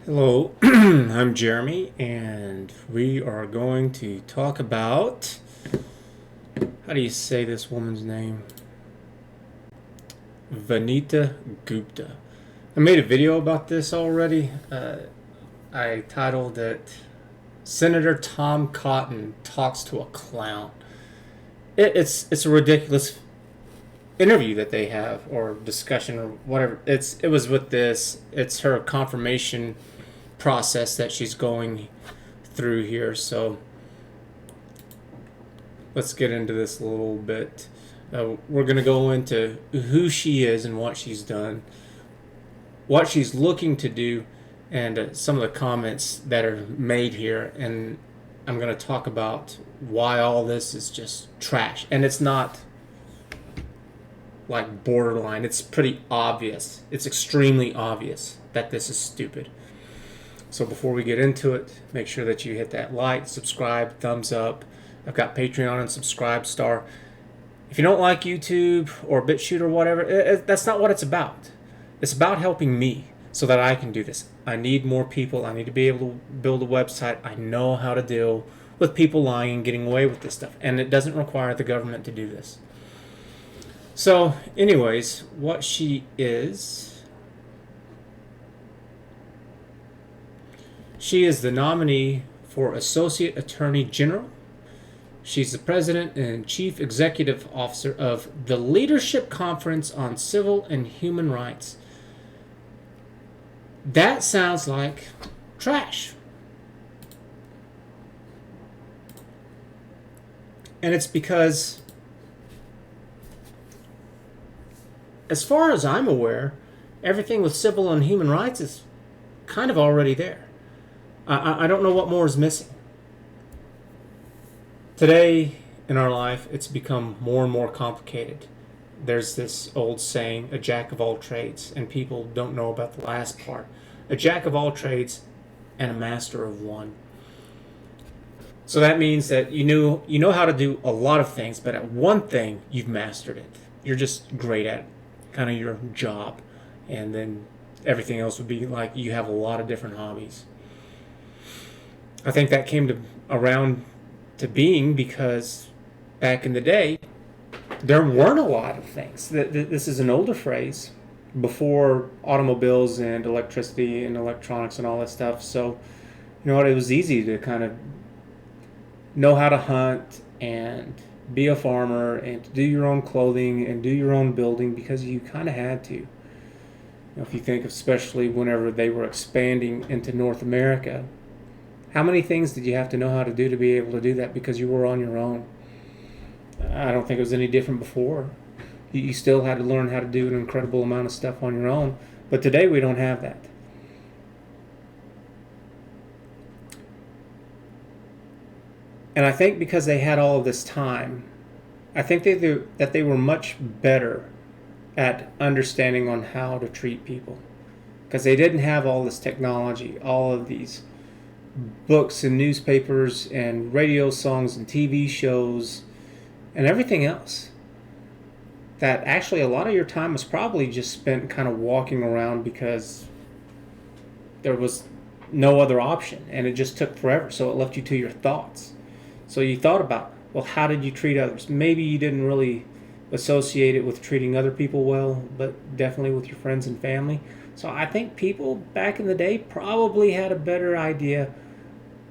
Hello, I'm Jeremy, and we are going to talk about how do you say this woman's name? Vanita Gupta. I made a video about this already. I titled it Senator Tom Cotton Talks to a Clown. It's a ridiculous interview that they have, or discussion, or whatever. It was with this. It's her confirmation process that she's going through here. So let's get into this a little bit. We're going to go into who she is and what she's done, what she's looking to do, and some of the comments that are made here. And I'm going to talk about why all this is just trash. And it's not like borderline, it's pretty obvious. It's extremely obvious that this is stupid. So before we get into it, make sure that you hit that like, subscribe, thumbs up. I've got Patreon and Subscribe Star. If you don't like YouTube or Bitchute or whatever, that's not what it's about. It's about helping me so that I can do this. I need more people. I need to be able to build a website. I know how to deal with people lying and getting away with this stuff. And it doesn't require the government to do this. So, anyways, what she is... She is the nominee for Associate Attorney General. She's the President and Chief Executive Officer of the Leadership Conference on Civil and Human Rights. That sounds like trash. And it's because, as far as I'm aware, everything with civil and human rights is kind of already there. I don't know what more is missing. Today in our life, it's become more and more complicated. There's this old saying, a jack of all trades, and people don't know about the last part. A jack of all trades and a master of one. So that means that you know how to do a lot of things, but at one thing, you've mastered it. You're just great at it, kind of your job. And then everything else would be like you have a lot of different hobbies. I think that came around to being because back in the day, there weren't a lot of things. This is an older phrase, before automobiles and electricity and electronics and all that stuff. So, you know what, it was easy to kind of know how to hunt and be a farmer and to do your own clothing and do your own building because you kind of had to. You know, if you think of especially whenever they were expanding into North America, how many things did you have to know how to do to be able to do that because you were on your own? I don't think it was any different before. You still had to learn how to do an incredible amount of stuff on your own. But today we don't have that. And I think because they had all of this time, I think that they were much better at understanding on how to treat people. Because they didn't have all this technology, all of these books and newspapers and radio songs and TV shows and everything else. That actually a lot of your time was probably just spent kind of walking around because there was no other option and it just took forever, so it left you to your thoughts. So you thought about, well, how did you treat others? Maybe you didn't really associate it with treating other people well, but definitely with your friends and family. So I think people back in the day probably had a better idea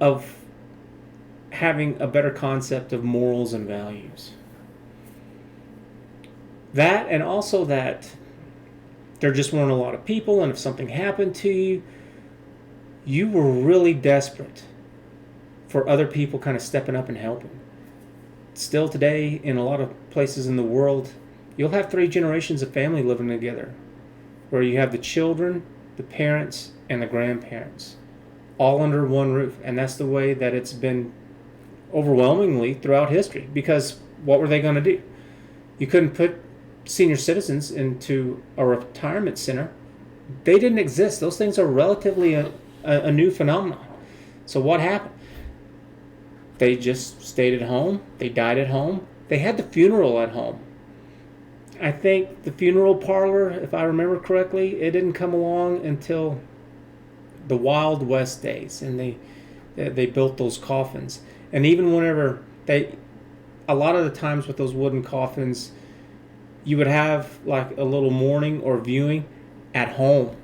of having a better concept of morals and values. That, and also that there just weren't a lot of people, and if something happened to you, you were really desperate for other people kind of stepping up and helping. Still today, in a lot of places in the world, you'll have 3 generations of family living together, where you have the children, the parents, and the grandparents, all under one roof. And that's the way that it's been overwhelmingly throughout history. Because what were they going to do? You couldn't put senior citizens into a retirement center. They didn't exist. Those things are relatively a new phenomenon. So what happened? They just stayed at home. They died at home. They had the funeral at home. I think the funeral parlor, if I remember correctly, it didn't come along until the Wild West days, and they built those coffins. And even whenever a lot of the times with those wooden coffins, you would have like a little mourning or viewing at home,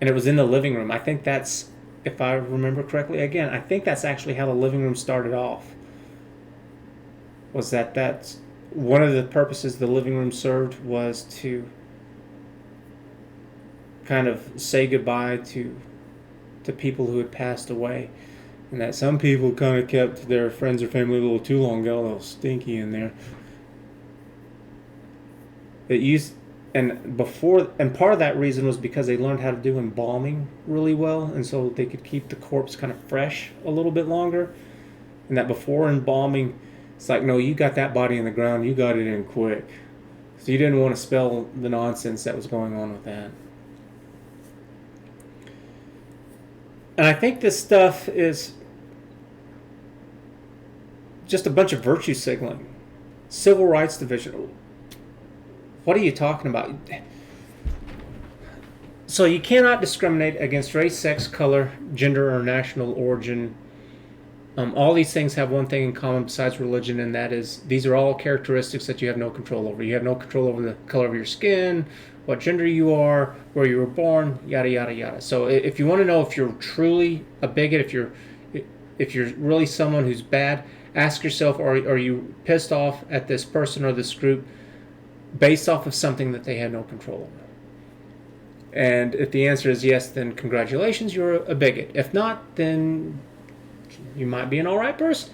and it was in the living room. I think that's, if I remember correctly, again, I think that's actually how the living room started off. Was that's one of the purposes the living room served, was to kind of say goodbye to people who had passed away, and that some people kind of kept their friends or family a little too long, got a little stinky in there. It used, and part of that reason was because they learned how to do embalming really well, and so they could keep the corpse kind of fresh a little bit longer. And that before embalming, it's like, no, you got that body in the ground, you got it in quick. So you didn't want to spell the nonsense that was going on with that. And I think this stuff is just a bunch of virtue signaling. Civil rights division. What are you talking about? So you cannot discriminate against race, sex, color, gender, or national origin. All these things have one thing in common besides religion, and that is these are all characteristics that you have no control over. You have no control over the color of your skin, what gender you are, where you were born, yada yada yada. So if you want to know if you're truly a bigot, if you're really someone who's bad, ask yourself: are you pissed off at this person or this group based off of something that they had no control over? And if the answer is yes, then congratulations, you're a bigot. If not, then you might be an alright person.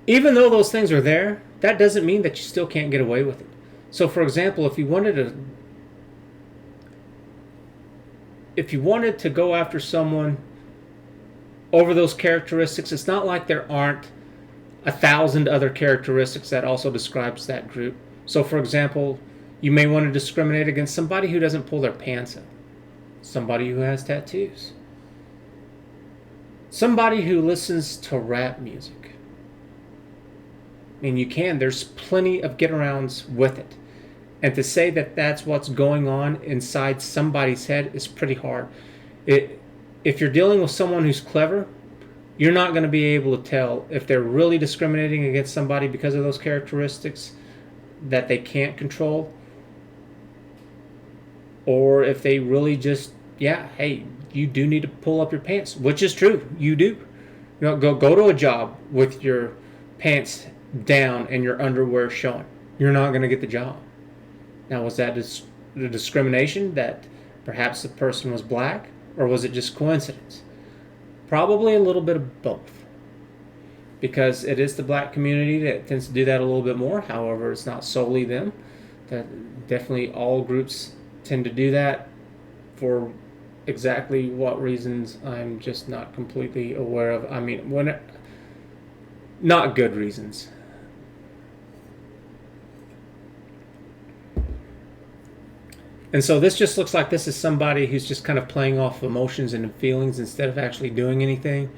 Even though those things are there, that doesn't mean that you still can't get away with it. So for example, if you wanted to go after someone over those characteristics, it's not like there aren't 1,000 other characteristics that also describes that group. So for example, you may want to discriminate against somebody who doesn't pull their pants up, somebody who has tattoos, somebody who listens to rap music. I mean, you can. There's plenty of get-arounds with it. And to say that that's what's going on inside somebody's head is pretty hard. If you're dealing with someone who's clever, you're not going to be able to tell if they're really discriminating against somebody because of those characteristics that they can't control, or if they really just, yeah, hey, you do need to pull up your pants, which is true. You do. You know, go to a job with your pants down and your underwear showing. You're not going to get the job. Now, was that the discrimination that perhaps the person was black, or was it just coincidence? Probably a little bit of both, because it is the black community that tends to do that a little bit more. However, it's not solely them. That definitely all groups tend to do that for exactly what reasons I'm just not completely aware of. I mean, not good reasons. And so this just looks like this is somebody who's just kind of playing off emotions and feelings instead of actually doing anything.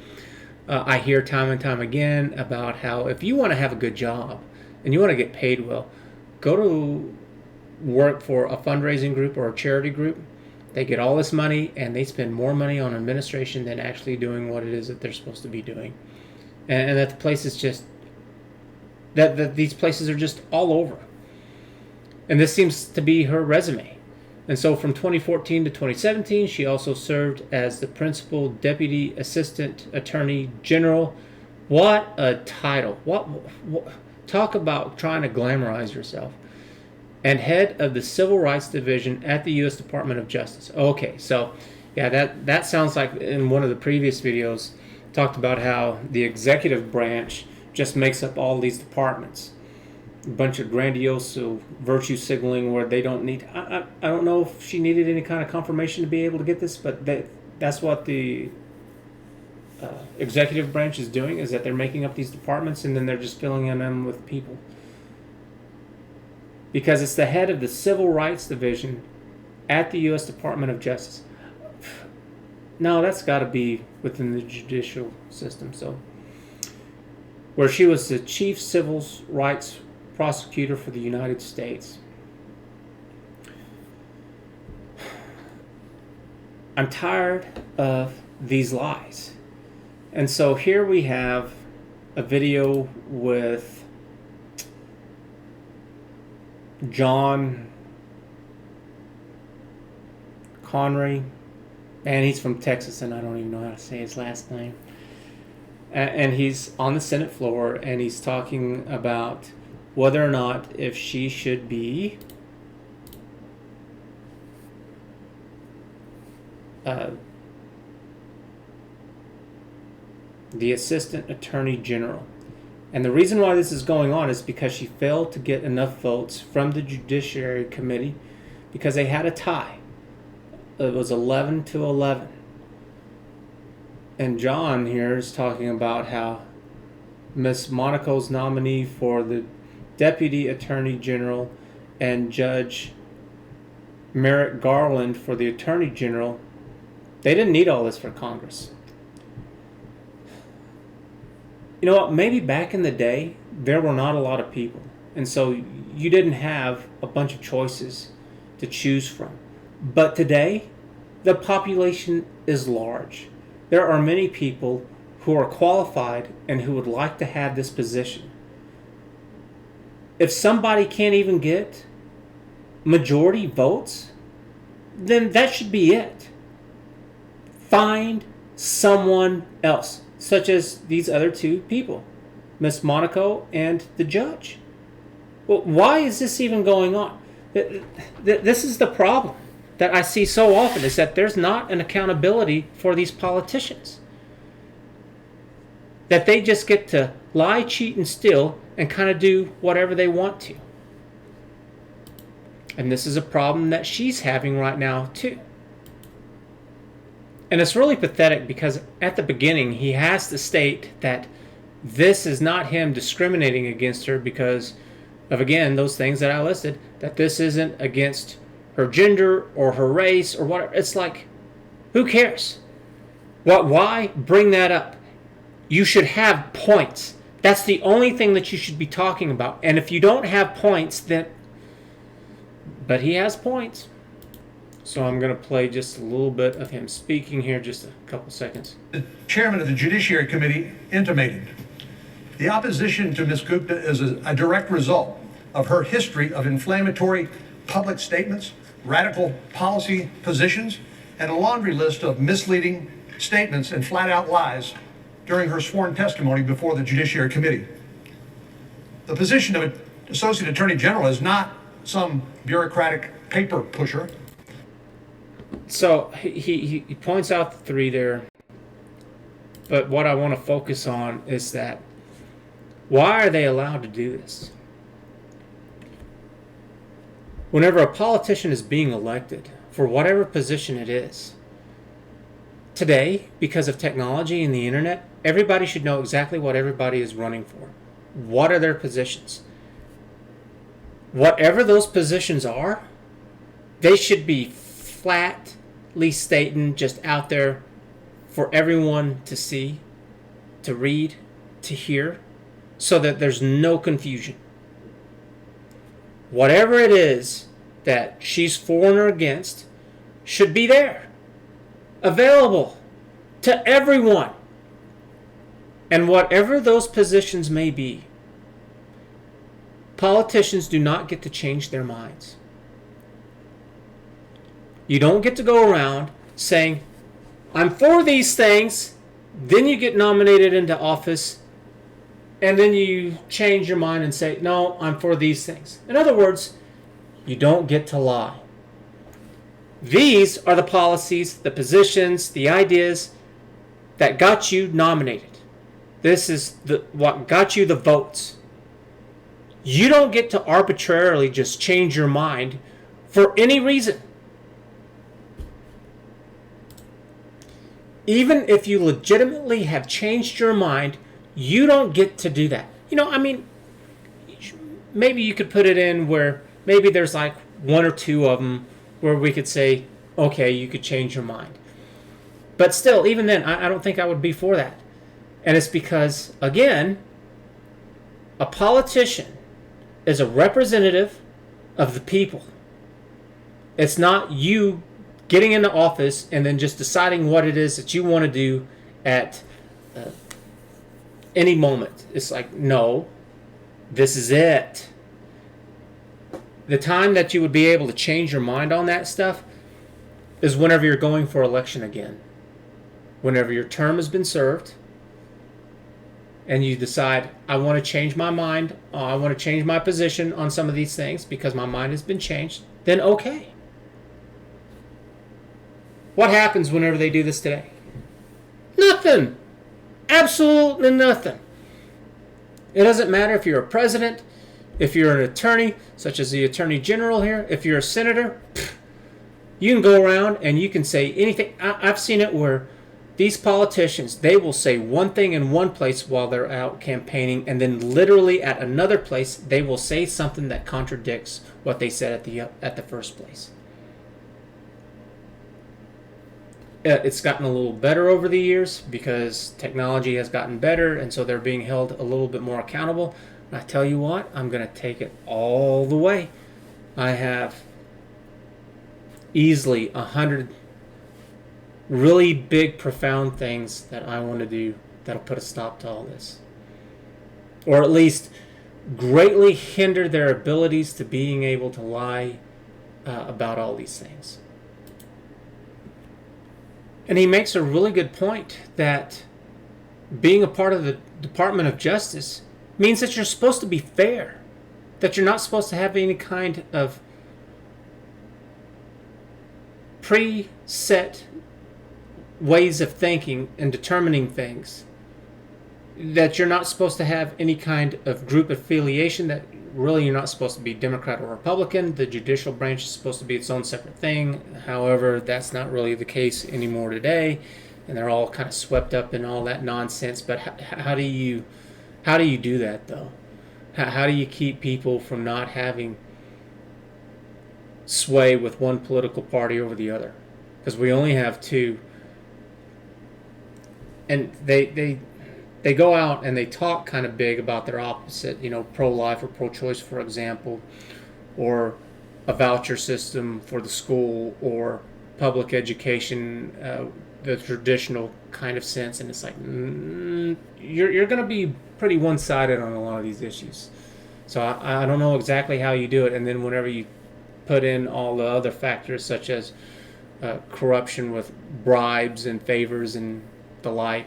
I hear time and time again about how if you want to have a good job and you want to get paid well, go to work for a fundraising group or a charity group. They get all this money and they spend more money on administration than actually doing what it is that they're supposed to be doing. And that the place is just, that these places are just all over. And this seems to be her resume. And so from 2014 to 2017, she also served as the Principal Deputy Assistant Attorney General. What a title. What talk about trying to glamorize yourself. And head of the Civil Rights Division at the U.S. Department of Justice. Okay, so yeah, that sounds like in one of the previous videos, talked about how the executive branch just makes up all these departments. A bunch of grandiose virtue signaling where they don't need. I don't know if she needed any kind of confirmation to be able to get this, but that's what the executive branch is doing, is that they're making up these departments and then they're just filling in them with people. Because it's the head of the Civil Rights Division at the U.S. Department of Justice. No, that's got to be within the judicial system. So, where she was the chief civil rights prosecutor for the United States. I'm tired of these lies. And so here we have a video with John Cornyn, and he's from Texas, and I don't even know how to say his last name. And he's on the Senate floor, and he's talking about whether or not if she should be the Assistant Attorney General. And the reason why this is going on is because she failed to get enough votes from the Judiciary Committee because they had a tie. It was 11-11. And John here is talking about how Miss Monaco's nominee for the Deputy Attorney General and Judge Merrick Garland for the Attorney General, they didn't need all this for Congress. You know what? Maybe back in the day, there were not a lot of people. And so you didn't have a bunch of choices to choose from. But today, the population is large. There are many people who are qualified and who would like to have this position. If somebody can't even get majority votes, then that should be it. Find someone else, such as these other two people, Miss Monaco and the judge. Well, why is this even going on? This is the problem that I see so often, is that there's not an accountability for these politicians. That they just get to lie, cheat, and steal and kind of do whatever they want to. And this is a problem that she's having right now, too. And it's really pathetic because at the beginning, he has to state that this is not him discriminating against her because of, again, those things that I listed, that this isn't against her gender or her race or whatever. It's like, who cares? Why bring that up? You should have points. That's the only thing that you should be talking about. And if you don't have points, then... But he has points. So I'm going to play just a little bit of him speaking here, just a couple seconds. The chairman of the Judiciary Committee intimated the opposition to Ms. Gupta is a direct result of her history of inflammatory public statements, radical policy positions, and a laundry list of misleading statements and flat-out lies during her sworn testimony before the Judiciary Committee. The position of an Associate Attorney General is not some bureaucratic paper pusher. So he points out the three there, but what I want to focus on is that why are they allowed to do this? Whenever a politician is being elected, for whatever position it is, today, because of technology and the internet, everybody should know exactly what everybody is running for. What are their positions? Whatever those positions are, they should be flatly stating, just out there for everyone to see, to read, to hear, so that there's no confusion. Whatever it is that she's for or against should be there, available to everyone. And whatever those positions may be, politicians do not get to change their minds. You don't get to go around saying, I'm for these things, then you get nominated into office, and then you change your mind and say, no, I'm for these things. In other words, you don't get to lie. These are the policies, the positions, the ideas that got you nominated. This is what got you the votes. You don't get to arbitrarily just change your mind for any reason. Even if you legitimately have changed your mind, you don't get to do that. You know, I mean, maybe you could put it in where maybe there's like one or two of them where we could say, okay, you could change your mind. But still, even then, I don't think I would be for that. And it's because, again, a politician is a representative of the people. It's not you getting into office and then just deciding what it is that you want to do at any moment. It's like, no, this is it. The time that you would be able to change your mind on that stuff is whenever you're going for election again. Whenever your term has been served and you decide, I want to change my mind, I want to change my position on some of these things because my mind has been changed, then okay. What happens whenever they do this today? Nothing. Absolutely nothing. It doesn't matter if you're a president, if you're an attorney, such as the Attorney General here, if you're a senator, you can go around and you can say anything. I've seen it where these politicians, they will say one thing in one place while they're out campaigning, and then literally at another place, they will say something that contradicts what they said at the first place. It's gotten a little better over the years because technology has gotten better, and so they're being held a little bit more accountable. And I tell you what, I'm going to take it all the way. I have easily 100 really big, profound things that I want to do that'll put a stop to all this. Or at least greatly hinder their abilities to being able to lie about all these things. And he makes a really good point that being a part of the Department of Justice means that you're supposed to be fair, that you're not supposed to have any kind of preset ways of thinking and determining things, that you're not supposed to have any kind of group affiliation, that really you're not supposed to be Democrat or Republican. The judicial branch is supposed to be its own separate thing. However, that's not really the case anymore today, and they're all kind of swept up in all that nonsense. But how do you do that, though? How do you keep people from not having sway with one political party over the other? Because we only have two, and they go out and they talk kind of big about their opposite, pro-life or pro-choice, for example, or a voucher system for the school, or public education, the traditional kind of sense. And it's like, you're going to be pretty one-sided on a lot of these issues. So I don't know exactly how you do it. And then whenever you put in all the other factors, such as corruption with bribes and favors and the like,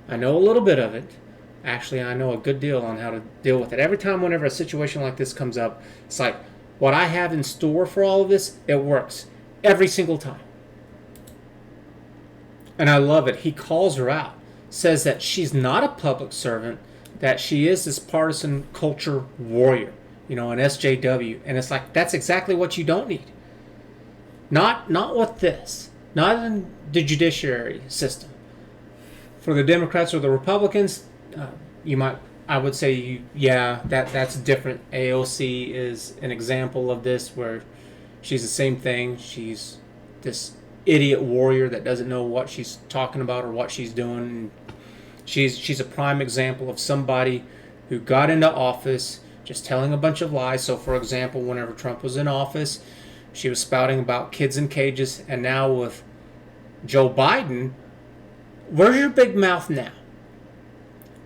I know a little bit of it. Actually, I know a good deal on how to deal with it. Every time whenever a situation like this comes up, it's like, what I have in store for all of this, it works. Every single time. And I love it. He calls her out. Says that she's not a public servant, that she is this partisan culture warrior, an SJW. And it's like, that's exactly what you don't need. Not with this. Not in the judiciary system. For the Democrats or the Republicans, I would say, that's different. AOC is an example of this, where she's the same thing. She's this idiot warrior that doesn't know what she's talking about or what she's doing. She's a prime example of somebody who got into office just telling a bunch of lies. So, for example, whenever Trump was in office, she was spouting about kids in cages, and now with Joe Biden, where's your big mouth now?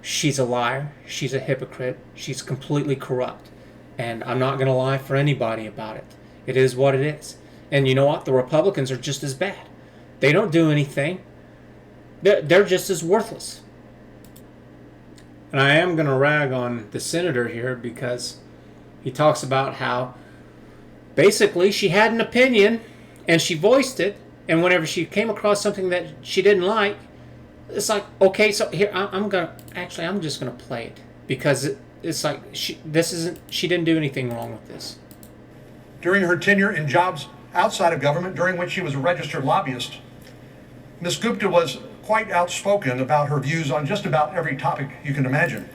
She's a liar. She's a hypocrite. She's completely corrupt. And I'm not going to lie for anybody about it. It is what it is. And you know what? The Republicans are just as bad. They don't do anything. They're just as worthless. And I am going to rag on the senator here, because he talks about how basically she had an opinion and she voiced it. And whenever she came across something that she didn't like, it's like, okay, so here I'm just gonna play it, because it's like she didn't do anything wrong with this. During her tenure in jobs outside of government, during which she was a registered lobbyist, Ms. Gupta was quite outspoken about her views on just about every topic you can imagine.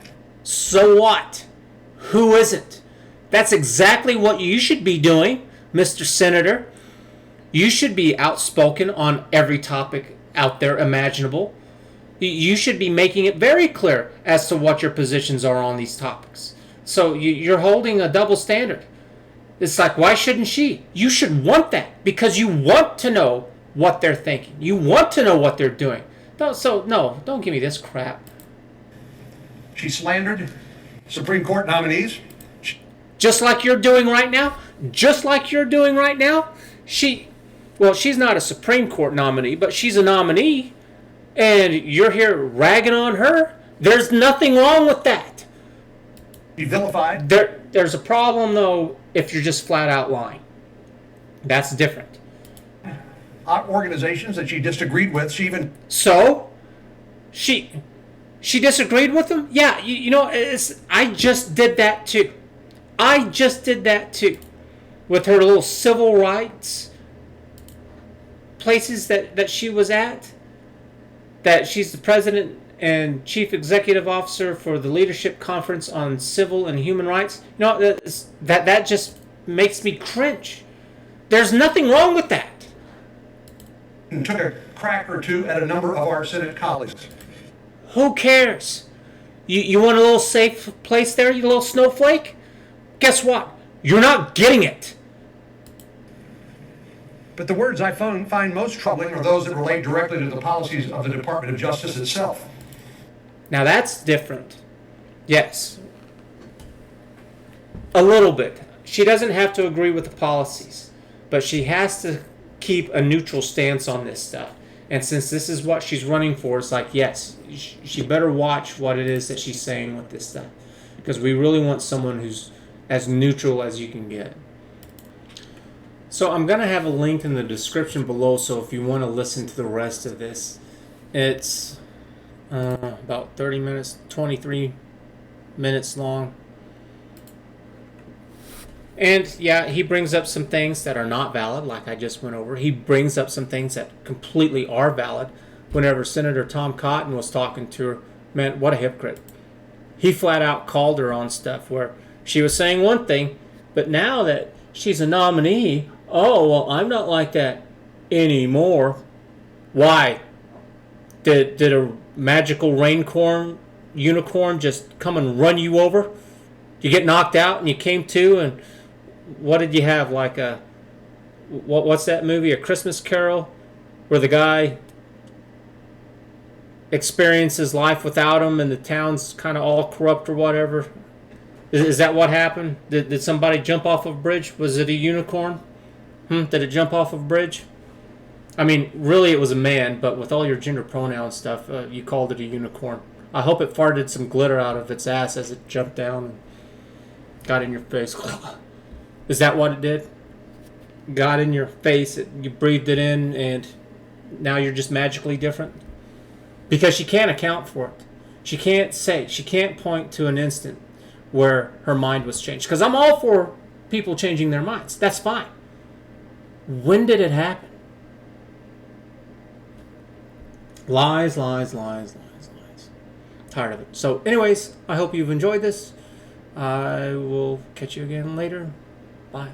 So what? Who isn't? That's exactly what you should be doing, Mr. Senator. You should be outspoken on every topic out there imaginable. You should be making it very clear as to what your positions are on these topics. So you're holding a double standard. It's like, why shouldn't she? You should want that because you want to know what they're thinking. You want to know what they're doing. Don't give me this crap. She slandered Supreme Court nominees. Just like you're doing right now. Just like you're doing right now. She's not a Supreme Court nominee, but she's a nominee. And you're here ragging on her. There's nothing wrong with that. She vilified. There's a problem, though, if you're just flat out lying. That's different. Organizations that she disagreed with. She even... So? She disagreed with them? Yeah, I just did that too. With her little civil rights places that she was at. That she's the president and chief executive officer for the Leadership Conference on Civil and Human Rights. That just makes me cringe. There's nothing wrong with that. And took a crack or two at a number of our Senate colleagues. Who cares? You want a little safe place there, you little snowflake? Guess what? You're not getting it. But the words I find most troubling are those that relate directly to the policies of the Department of Justice itself. Now that's different. Yes. A little bit. She doesn't have to agree with the policies, but she has to keep a neutral stance on this stuff. And since this is what she's running for, it's like, yes, she better watch what it is that she's saying with this stuff. Because we really want someone who's as neutral as you can get. So I'm going to have a link in the description below, so if you want to listen to the rest of this, it's about 30 minutes, 23 minutes long. And yeah, he brings up some things that are not valid, like I just went over. He brings up some things that completely are valid. Whenever Senator Tom Cotton was talking to her, man, what a hypocrite. He flat out called her on stuff where she was saying one thing, but now that she's a nominee, oh, well, I'm not like that anymore. Why? Did a magical unicorn just come and run you over? You get knocked out and you came to, and what did you have? Like what's that movie? A Christmas Carol, where the guy experiences life without him and the town's kind of all corrupt or whatever. Is that what happened? Did somebody jump off of a bridge? Was it a unicorn? Did it jump off of a bridge? I mean, really it was a man, but with all your gender pronoun stuff, you called it a unicorn. I hope it farted some glitter out of its ass as it jumped down and got in your face. Is that what it did? Got in your face, you breathed it in, and now you're just magically different? Because she can't account for it. She can't point to an instant where her mind was changed. Because I'm all for people changing their minds. That's fine. When did it happen? Lies, lies, lies, lies, lies. Tired of it. So anyways, I hope you've enjoyed this. I will catch you again later. Bye.